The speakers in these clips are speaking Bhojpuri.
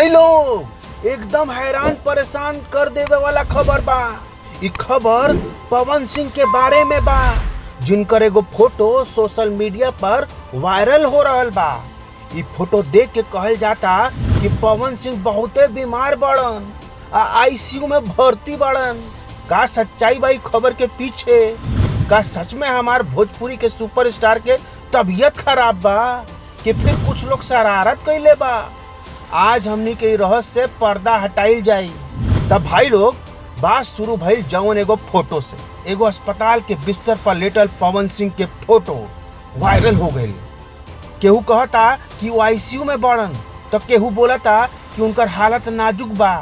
भाई लोग एकदम हैरान परेशान कर देवे वाला खबर बा। ई खबर पवन सिंह के बारे में बा, जिनकर एगो फोटो सोशल मीडिया पर वायरल हो रहल बा। ई फोटो देख के कहल जाता कि पवन सिंह बहुते बीमार बड़न आ आईसीयू में भर्ती बड़न। का सच्चाई बा ई खबर के पीछे? का सच में हमार भोजपुरी के सुपरस्टार के तबीयत खराब बा कि फिर कुछ लोग शरारत कैले बा? आज हमनी के रहस्य से पर्दा हटाइल जाई। तब भाई लोग बात शुरू भइल जवन एगो फोटो से। एगो अस्पताल के बिस्तर पर लेटल पवन सिंह के फोटो वायरल हो गई। केहू कहता कि वो आईसीयू में बड़न, तो केहू बोलता कि उनकर हालत नाजुक बा।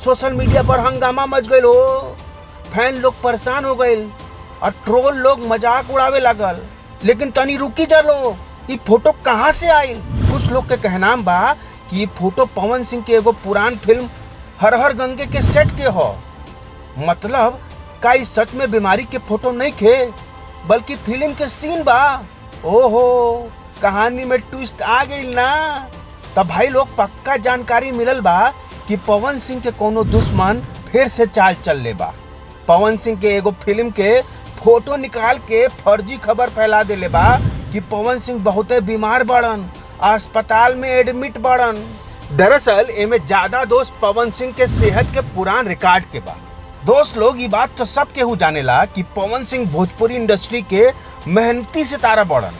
सोशल मीडिया पर हंगामा मच गइल हो, फैन लोग परेशान हो गइल और ट्रोल लोग मजाक उड़ावे लगल। लेकिन तनी रुकी जा लो, ये फोटो कहाँ से आइल? कुछ लोग के कहना बा कि ये फोटो पवन सिंह के एगो पुरान फिल्म हर हर गंगे के सेट के हो। मतलब का इस सच में बीमारी के फोटो नहीं खे, बल्कि फिल्म के सीन बा। ओहो, कहानी में ट्विस्ट आ गई ना। तब भाई लोग पक्का जानकारी मिलल बा कि पवन सिंह के कोनो दुश्मन फिर से चाल चल ले बा। पवन सिंह के एगो फिल्म के फोटो निकाल के फर्जी खबर फैला देले बा कि पवन सिंह बहुते बीमार बड़न, अस्पताल में एडमिट बड़न। दरअसल एमे ज्यादा दोस्त पवन सिंह के सेहत के पुरान रिकॉर्ड के बा। दोस्त लोग ये बात तो सब केहू जानेला कि पवन सिंह भोजपुरी इंडस्ट्री के मेहनती सितारा बड़न।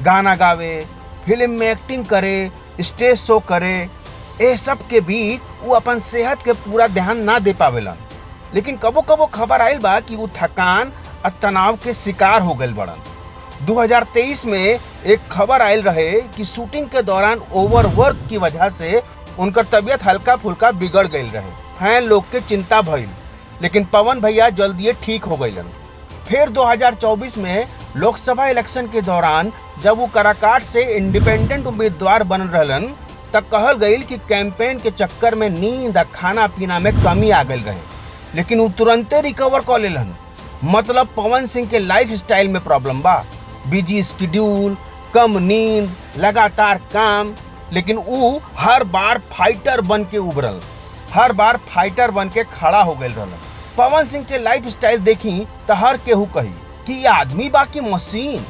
गाना गावे, फिल्म में एक्टिंग करे, स्टेज शो करे, ये सब के बीच वो अपन सेहत के पूरा ध्यान ना दे पावेलन। लेकिन कबो कबो खबर आयल बा कि वो थकान और तनाव के शिकार हो गए बड़न। 2023 में एक खबर आयल रहे कि शूटिंग के दौरान ओवरवर्क की वजह से उनकर तबीयत हल्का फुल्का बिगड़ गई रहे। फैन लोग के चिंता भइल, लेकिन पवन भैया जल्दी ठीक हो गईलन। फिर 2024 में लोकसभा इलेक्शन के दौरान जब वो काराकाट से इंडिपेंडेंट उम्मीदवार बन रहलन, तब कहल गई कि कैंपेन के चक्कर में नींद और खाना पीना में कमी आ गई रहे। लेकिन वो तुरंते रिकवर कर लेलन। मतलब पवन सिंह के लाइफ स्टाइल में प्रॉब्लम बा, बिजी शेड्यूल, कम नींद, लगातार काम। लेकिन वो हर बार फाइटर बन के उभरल, हर बार फाइटर बन के खड़ा हो गए रहलन। पवन सिंह के लाइफ स्टाइल देखी तो हर केहू कही कि ये आदमी बाकी मशीन।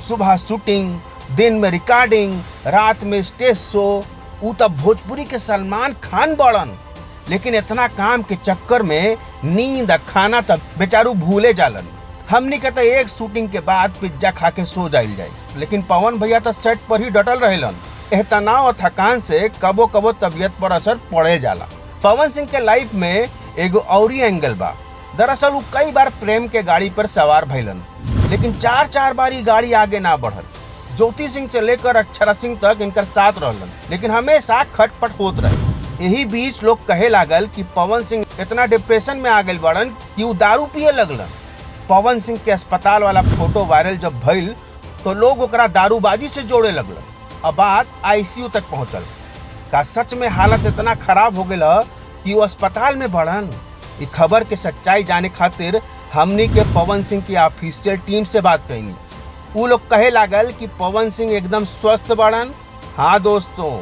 सुबह शूटिंग, दिन में रिकॉर्डिंग, रात में स्टेज शो। वो तब भोजपुरी के सलमान खान बड़न। लेकिन इतना काम के चक्कर में नींद खाना तब बेचारू भूले जालन। हमनी कहते एक शूटिंग के बाद पिज्जा खा के सो जाइल जाए, लेकिन पवन भैया तो सेट पर ही डटल रहेलन। एह तनाव और थकान से कबो कबो तबीयत पर असर पड़े जाला। पवन सिंह के लाइफ में एगो औरी एंगल बा। दरअसल वो कई बार प्रेम के गाड़ी पर सवार भइलन, लेकिन चार बार ये गाड़ी आगे ना बढ़ल। ज्योति सिंह से लेकर अक्षरा सिंह तक इनकर साथ रहलन, लेकिन हमेशा खटपट होत रहे। यही बीच लोग कहे लागल कि पवन सिंह इतना डिप्रेशन में आ गए बड़न कि वो दारू पिए लगलन। पवन सिंह के अस्पताल वाला फोटो वायरल जब भइल तो लोग ओकरा दारूबाजी से जोड़े लगलन। अब बात आईसीयू तक पहुंचल। का सच में हालत इतना खराब हो गया कि वो अस्पताल में बढ़न? ये खबर के सच्चाई जाने खातिर हमनी के पवन सिंह की ऑफिशियल टीम से बात कईनी। वो लोग कहे लागल कि पवन सिंह एकदम स्वस्थ बढ़न। हाँ दोस्तों,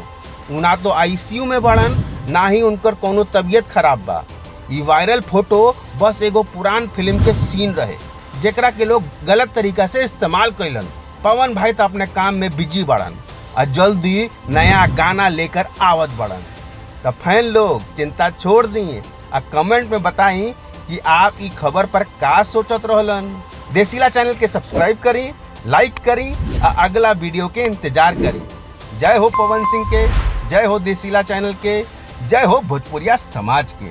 ना तो आईसीयू में बढ़न, ना ही उनकर कोनो तबीयत खराब बा। ये वायरल फोटो बस एगो पुरान फिल्म के सीन रहे, जेकरा के लोग गलत तरीका से इस्तेमाल कैलन। पवन भाई तो अपने काम में बिजी बढ़न और जल्दी नया गाना लेकर आवत बढ़न। तो फैन लोग चिंता छोड़ दिए और कमेंट में बताई कि आप ई खबर पर का सोचत रहलन। देसीला चैनल के सब्सक्राइब करी, लाइक करी और अगला वीडियो के इंतजार करी। जय हो पवन सिंह के, जय हो देसीला चैनल के, जय हो भोजपुरिया समाज के।